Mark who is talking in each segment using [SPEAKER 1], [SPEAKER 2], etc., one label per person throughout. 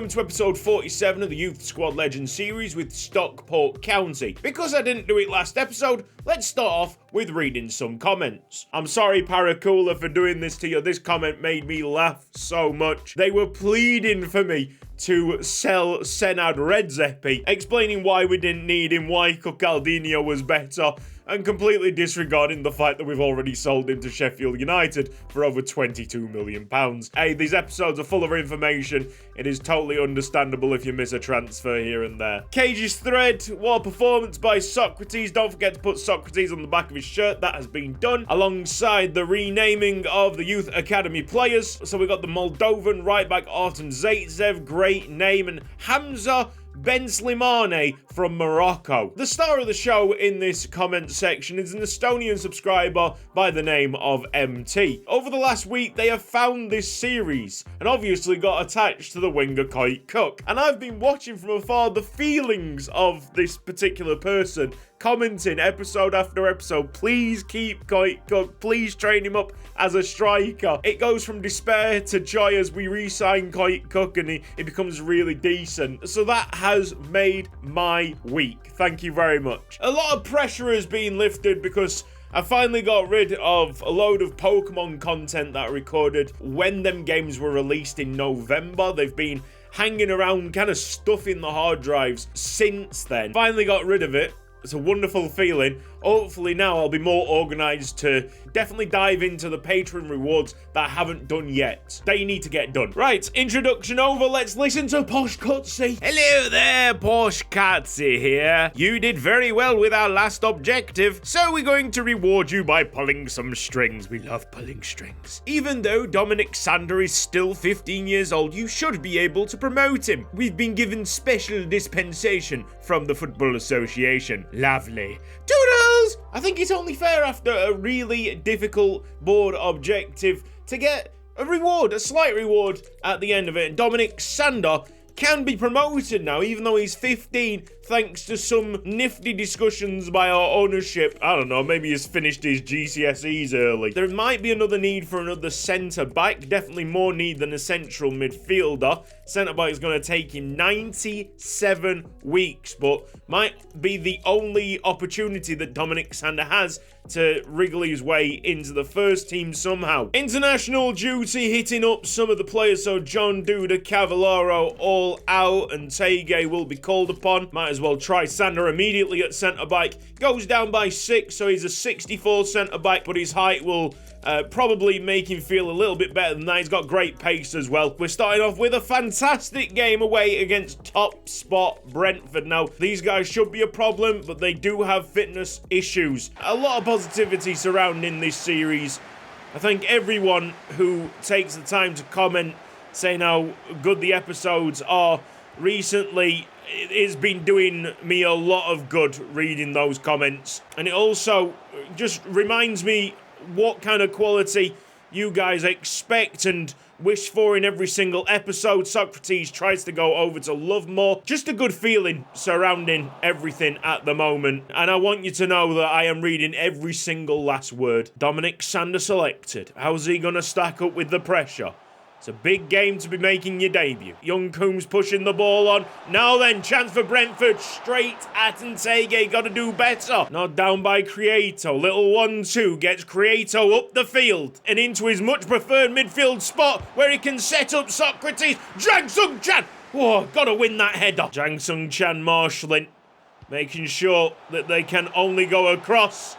[SPEAKER 1] welcome to episode 47 of the Youth Squad Legends series with Stockport County. Because I didn't do it last episode, let's start off with reading some comments. I'm sorry, Paracoola, for doing this to you. This comment made me laugh so much. They were pleading for me to sell Senad Redzepi, explaining why we didn't need him, why Cucaldinho was better, and completely disregarding the fact that we've already sold him to Sheffield United for over £22 million. Hey, these episodes are full of information. It is totally understandable if you miss a transfer here and there. Cage's thread, what a performance by Socrates. Don't forget to put Socrates on the back of his shirt. That has been done, alongside the renaming of the Youth Academy players. So we got the Moldovan right back Artem Zaitsev, great name, and Hamza Ben Slimane from Morocco. The star of the show in this comment section is an Estonian subscriber by the name of MT. Over the last week, they have found this series and obviously got attached to the winger Coit Cook. And I've been watching from afar the feelings of this particular person, commenting episode after episode, please keep Coit Cook, please train him up as a striker. It goes from despair to joy as we re-sign Coit Cook and he becomes really decent. So that has made my week. Thank you very much. A lot of pressure has been lifted because I finally got rid of a load of Pokemon content that I recorded when them games were released in November. They've been hanging around, kind of stuffing the hard drives since then. Finally got rid of it. It's a wonderful feeling. Hopefully now I'll be more organised to definitely dive into the Patreon rewards that I haven't done yet. They need to get done. Right, introduction over. Let's listen to Posh Cutsy. Hello there, Posh Cutsy here. You did very well with our last objective, so we're going to reward you by pulling some strings. We love pulling strings. Even though Dominic Sander is still 15 years old, you should be able to promote him. We've been given special dispensation from the Football Association. Lovely. Toodles! I think it's only fair after a really difficult board objective to get a reward, a slight reward at the end of it. Dominic Sander can be promoted now, even though he's 15, thanks to some nifty discussions by our ownership. I don't know, maybe he's finished his GCSEs early. There might be another need for another centre-back, definitely more need than a central midfielder. Centre-back is going to take him 97 weeks, but might be the only opportunity that Dominic Sander has to wriggle his way into the first team somehow. International duty hitting up some of the players, so John Duda, Cavallaro all out, and Tege will be called upon. Might as well try Sander immediately at centre-back. Goes down by 6, so he's a 64 centre-back, but his height will probably make him feel a little bit better than that. He's got great pace as well. We're starting off with a fantastic game away against top spot Brentford. Now, these guys should be a problem, but they do have fitness issues. A lot of positivity surrounding this series. I think everyone who takes the time to comment saying how good the episodes are recently, it has been doing me a lot of good reading those comments. And it also just reminds me what kind of quality you guys expect and wish for in every single episode. Socrates tries to go over to love more. Just a good feeling surrounding everything at the moment. And I want you to know that I am reading every single last word. Dominic Sander selected. How's he going to stack up with the pressure? It's a big game to be making your debut. Young Coombs pushing the ball on. Now then, chance for Brentford. Straight at Ntege. Got to do better. Not down by Creato. Little 1-2 gets Creato up the field and into his much preferred midfield spot where he can set up Socrates. Jang Sung Chan. Whoa, got to win that header. Jang Sung Chan marshalling, making sure that they can only go across.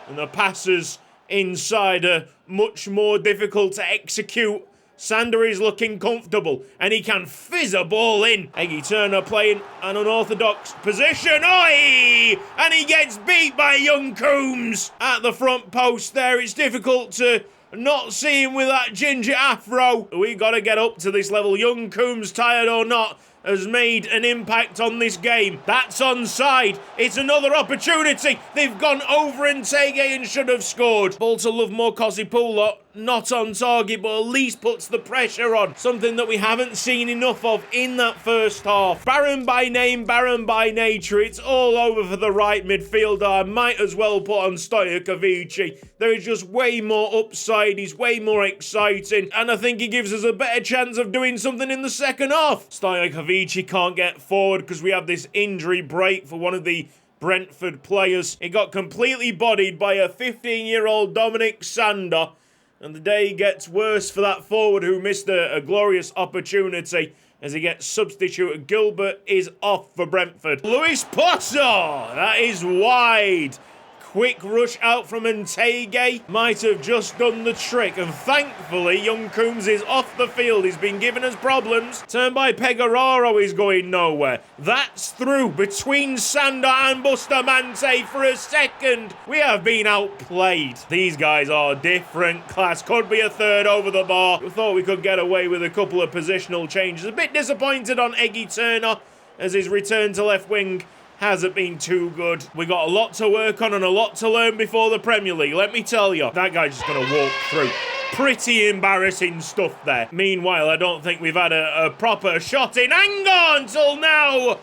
[SPEAKER 1] And the passes inside are much more difficult to execute. Sander is looking comfortable, and he can fizz a ball in. Eggy Turner playing an unorthodox position. Oi! And he gets beat by Young Coombs at the front post there. It's difficult to not see him with that ginger afro. We got to get up to this level. Young Coombs, tired or not, has made an impact on this game. That's onside. It's another opportunity. They've gone over Ntege and should have scored. Ball to Lovemore Kosipula. Not on target, but at least puts the pressure on. Something that we haven't seen enough of in that first half. Barren by name, barren by nature. It's all over for the right midfielder. I might as well put on Stojakovic. There is just way more upside. He's way more exciting. And I think he gives us a better chance of doing something in the second half. Stojakovic can't get forward because we have this injury break for one of the Brentford players. He got completely bodied by a 15-year-old Dominic Sander. And the day gets worse for that forward who missed a glorious opportunity as he gets substituted. Gilbert is off for Brentford. Luis Potter! That is wide. Quick rush out from Ntege. Might have just done the trick. And thankfully, young Coombs is off the field. He's been giving us problems. Turn by Pegoraro is going nowhere. That's through between Sander and Bustamante for a second. We have been outplayed. These guys are different class. Could be a third over the bar. We thought we could get away with a couple of positional changes. A bit disappointed on Eggy Turner as his return to left wing hasn't been too good. We got a lot to work on and a lot to learn before the Premier League, let me tell you. That guy's just going to walk through. Pretty embarrassing stuff there. Meanwhile, I don't think we've had a proper shot in. Hang on till now!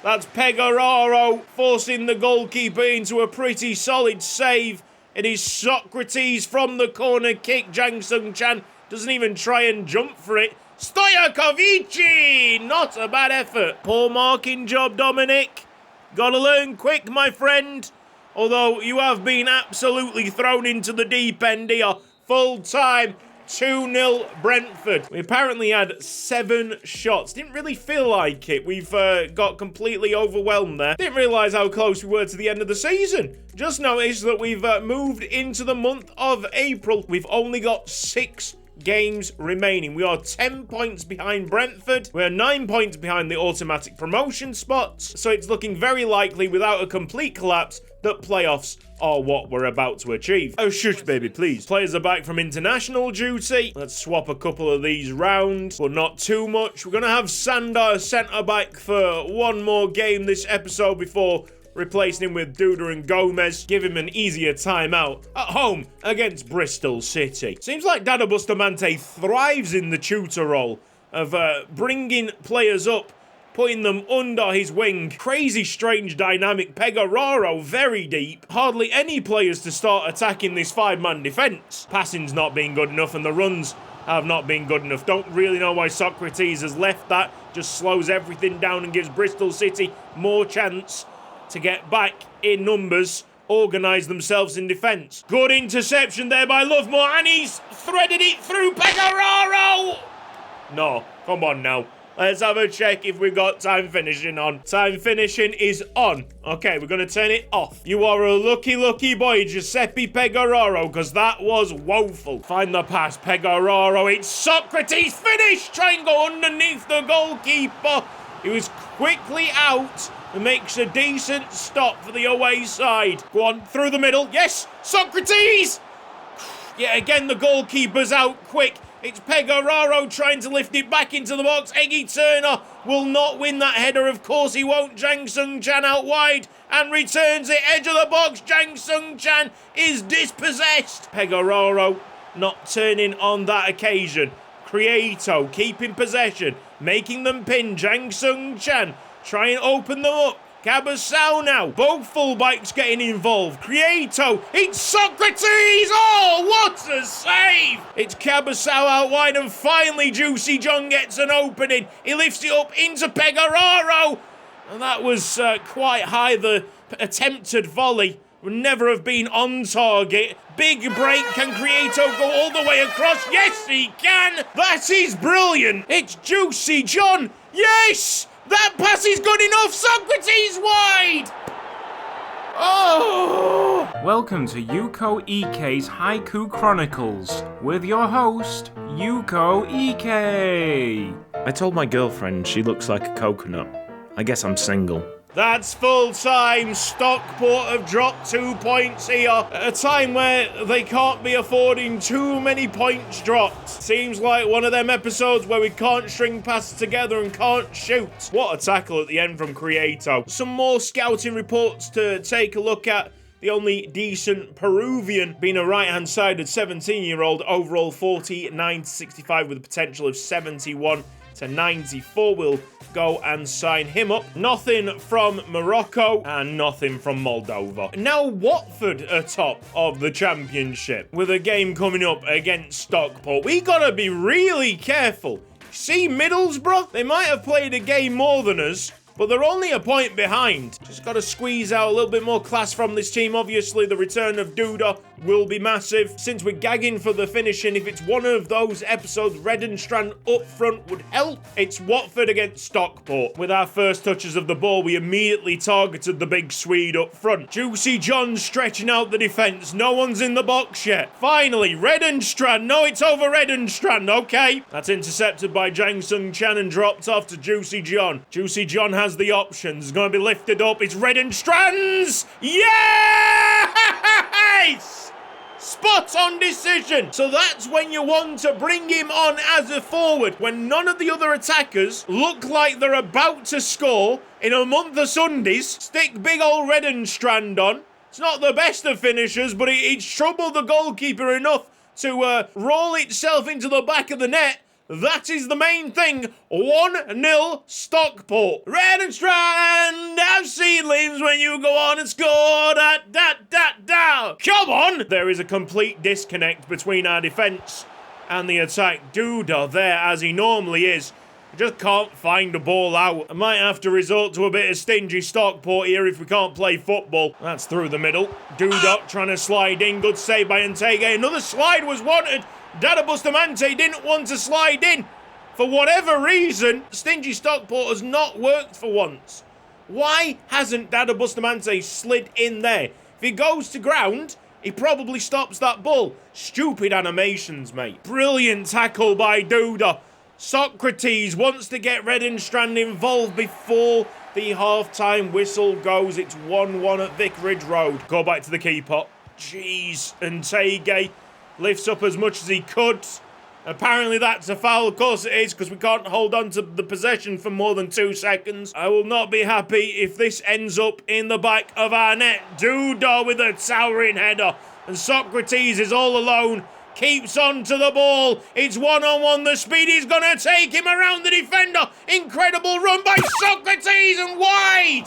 [SPEAKER 1] That's Pegoraro forcing the goalkeeper into a pretty solid save. It is Socrates from the corner kick. Jang Sung Chan doesn't even try and jump for it. Stojakovic! Not a bad effort. Poor marking job, Dominic. Gotta learn quick, my friend. Although you have been absolutely thrown into the deep end here. Full time, 2-0 Brentford. We apparently had 7 shots. Didn't really feel like it. We've got completely overwhelmed there. Didn't realise how close we were to the end of the season. Just noticed that we've moved into the month of April. We've only got 6 games remaining. We are 10 points behind Brentford. We're 9 points behind the automatic promotion spots. So it's looking very likely, without a complete collapse, that playoffs are what we're about to achieve. Oh, shush, baby, please. Players are back from international duty. Let's swap a couple of these round, but not too much. We're going to have Sander centre-back for one more game this episode before replacing him with Duda and Gomez. Give him an easier time out at home against Bristol City. Seems like Dada Bustamante thrives in the tutor role of bringing players up, putting them under his wing. Crazy, strange dynamic. Pegoraro very deep. Hardly any players to start attacking this 5-man defence. Passing's not been good enough and the runs have not been good enough. Don't really know why Socrates has left that. Just slows everything down and gives Bristol City more chance to get back in numbers, organise themselves in defence. Good interception there by Lovemore, and he's threaded it through Pegoraro! No, come on now. Let's have a check if we've got time finishing on. Time finishing is on. Okay, we're going to turn it off. You are a lucky, lucky boy, Giuseppe Pegoraro, because that was woeful. Find the pass, Pegoraro. It's Socrates. Finish! Try and go underneath the goalkeeper. He was quickly out and makes a decent stop for the away side. Go on, through the middle. Yes, Socrates! Yet again, the goalkeeper's out quick. It's Pegoraro trying to lift it back into the box. Eggy Turner will not win that header. Of course he won't. Jang Sung Chan out wide and returns it. Edge of the box. Jang Sung Chan is dispossessed. Pegoraro not turning on that occasion. Crieto keeping possession, making them pin. Jang Sung Chan try and open them up. Cabasau now. Both fullbacks getting involved. Crieto. It's Socrates. Oh, what a save. It's Cabasau out wide and finally Juicy John gets an opening. He lifts it up into Pegoraro. And that was quite high. The attempted volley would never have been on target. Big break. Can Crieto go all the way across? Yes, he can. That is brilliant. It's Juicy John. Yes. That pass is good enough! Socrates wide! Oh!
[SPEAKER 2] Welcome to Yuko Ike's Haiku Chronicles with your host, Yuko Ike.
[SPEAKER 1] I told my girlfriend she looks like a coconut. I guess I'm single. That's full time. Stockport have dropped 2 points here at a time where they can't be affording too many points dropped. Seems like one of them episodes where we can't string passes together and can't shoot. What a tackle at the end from Creato. Some more scouting reports to take a look at. The only decent Peruvian being a right-hand-sided 17-year-old, overall 49 to 65 with a potential of 71 to 94. We'll go and sign him up. Nothing from Morocco and nothing from Moldova. Now Watford are top of the championship with a game coming up against Stockport. We gotta be really careful. See Middlesbrough? They might have played a game more than us, but they're only a point behind. Just got to squeeze out a little bit more class from this team. Obviously, the return of Duda will be massive. Since we're gagging for the finishing, if it's one of those episodes, Redenstrand up front would help. It's Watford against Stockport. With our first touches of the ball, we immediately targeted the big Swede up front. Juicy John stretching out the defence. No one's in the box yet. Finally, Redenstrand. No, it's over Redenstrand. Okay. That's intercepted by Jang Sung Chan and dropped off to Juicy John. Juicy John has the options. It's going to be lifted up. It's Redenstrand's. Yes! Spot on decision. So that's when you want to bring him on as a forward. When none of the other attackers look like they're about to score in a month of Sundays, stick big old Redenstrand on. It's not the best of finishers, but it's troubled the goalkeeper enough to roll itself into the back of the net. That is the main thing. 1-0 Stockport. Redenstrand, have seedlings when you go on and score. Come on! There is a complete disconnect between our defence and the attack. Duda there, as he normally is. Just can't find the ball out. I might have to resort to a bit of stingy Stockport here if we can't play football. That's through the middle. Duda trying to slide in. Good save by Ntege. Another slide was wanted. Dada Bustamante didn't want to slide in. For whatever reason, stingy Stockport has not worked for once. Why hasn't Dada Bustamante slid in there? If he goes to ground, he probably stops that ball. Stupid animations, mate. Brilliant tackle by Duda. Socrates wants to get Redenstrand involved before the half-time whistle goes. It's 1-1 at Vicarage Road. Go back to the keeper. Jeez, Ntege lifts up as much as he could. Apparently that's a foul. Of course it is, because we can't hold on to the possession for more than 2 seconds. I will not be happy if this ends up in the back of our net. Duda with a towering header. And Socrates is all alone. Keeps on to the ball. It's 1-on-1. The speed is going to take him around the defender. Incredible run by Socrates and wide.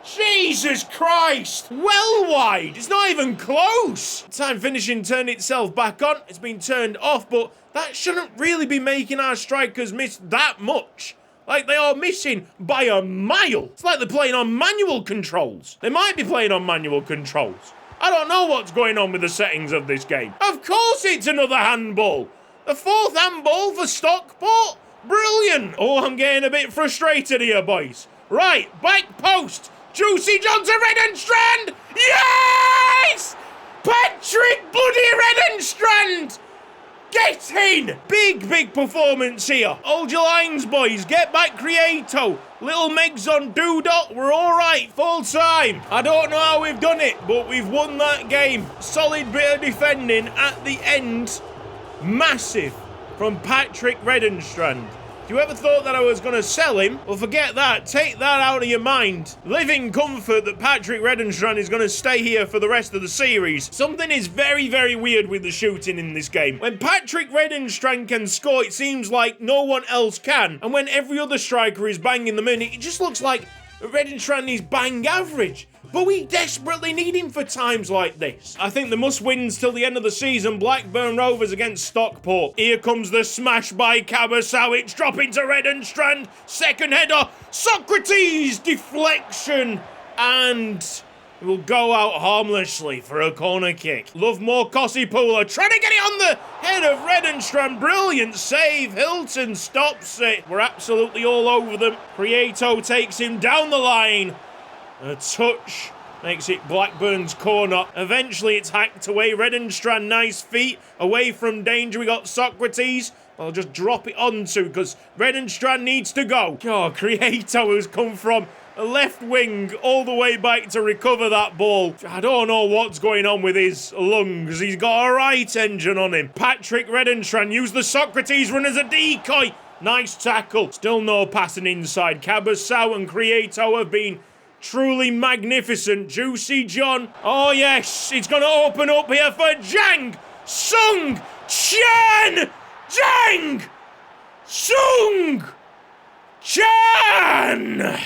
[SPEAKER 1] Jesus Christ! Well wide! It's not even close! Time finishing turned itself back on. It's been turned off, but that shouldn't really be making our strikers miss that much. Like, they are missing by a mile. It's like they're playing on manual controls. They might be playing on manual controls. I don't know what's going on with the settings of this game. Of course it's another handball. The 4th handball for Stockport? Brilliant! Oh, I'm getting a bit frustrated here, boys. Right, back post. Juicy John to Redenstrand! Yes! Patrick bloody Redenstrand! Get in! Big performance here. Hold your lines, boys. Get back, Creato. Little Megs on Duda. We're all right. Full time. I don't know how we've done it, but we've won that game. Solid bit of defending at the end. Massive from Patrick Redenstrand. If you ever thought that I was going to sell him, well, forget that. Take that out of your mind. Live in comfort that Patrick Redenstrand is going to stay here for the rest of the series. Something is very weird with the shooting in this game. When Patrick Redenstrand can score, it seems like no one else can. And when every other striker is banging them in, it just looks like Redenstrand is bang average. But we desperately need him for times like this. I think the must-wins till the end of the season, Blackburn Rovers against Stockport. Here comes the smash by Kabasowicz, dropping to Redenstrand. Second header, Socrates, deflection, and it will go out harmlessly for a corner kick. Lovemore Kosipula trying to get it on the head of Redenstrand. Brilliant save. Hilton stops it. We're absolutely all over them. Prieto takes him down the line. A touch makes it Blackburn's corner. Eventually it's hacked away. Redenstrand, nice feet. Away from danger. We got Socrates. I'll just drop it onto because Redenstrand needs to go. Oh, Creato has come from left wing all the way back to recover that ball. I don't know what's going on with his lungs. He's got a right engine on him. Patrick Redentran used the Socrates run as a decoy. Nice tackle. Still no passing inside. Cabasau and Creato have been truly magnificent. Juicy John. Oh, yes. It's going to open up here for Jang Sung Chan. Jang Sung Chan.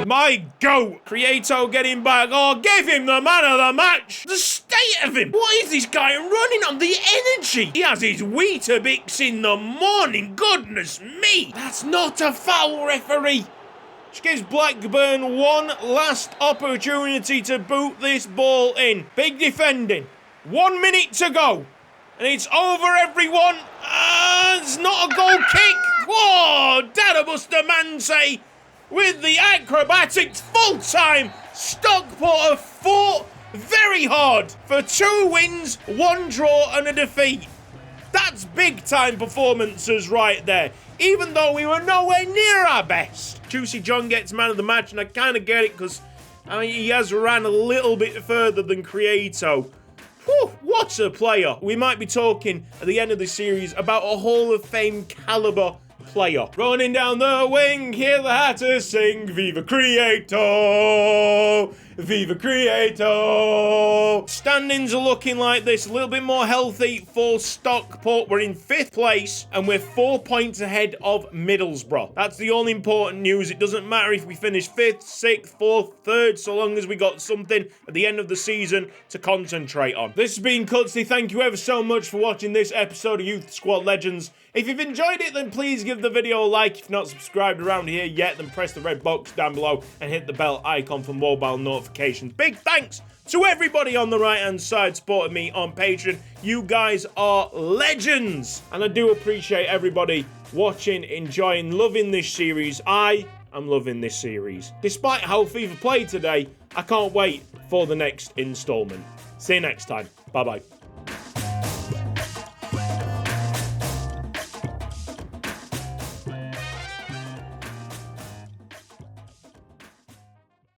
[SPEAKER 1] My goat. Creato getting back. Oh, give him the man of the match. The state of him. What is this guy running on? The energy. He has his Weetabix in the morning. Goodness me. That's not a foul, referee. Which gives Blackburn one last opportunity to boot this ball in. Big defending. 1 minute to go. And it's over, everyone. It's not a goal kick. Whoa, Dadabuster Manse with the acrobatics full-time. Stockport have fought very hard for 2 wins, 1 draw and a defeat. That's big-time performances right there, even though we were nowhere near our best. Juicy John gets man of the match, and I kind of get it because he has ran a little bit further than Creato. Whew, what a player. We might be talking at the end of the series about a Hall of Fame caliber player. Running down the wing, hear the Hatters sing, Viva Creato! Viva Creato! Standings are looking like this, a little bit more healthy for Stockport. We're in 5th place and we're 4 points ahead of Middlesbrough. That's the only important news. It doesn't matter if we finish 5th, 6th, 4th, 3rd, so long as we got something at the end of the season to concentrate on. This has been Cutsy. Thank you ever so much for watching this episode of Youth Squad Legends. If you've enjoyed it, then please give the video a like. If you're not subscribed around here yet, then press the red box down below and hit the bell icon for mobile notifications. Big thanks to everybody on the right-hand side supporting me on Patreon. You guys are legends. And I do appreciate everybody watching, enjoying, loving this series. I am loving this series. Despite how FIFA played today, I can't wait for the next installment. See you next time. Bye-bye.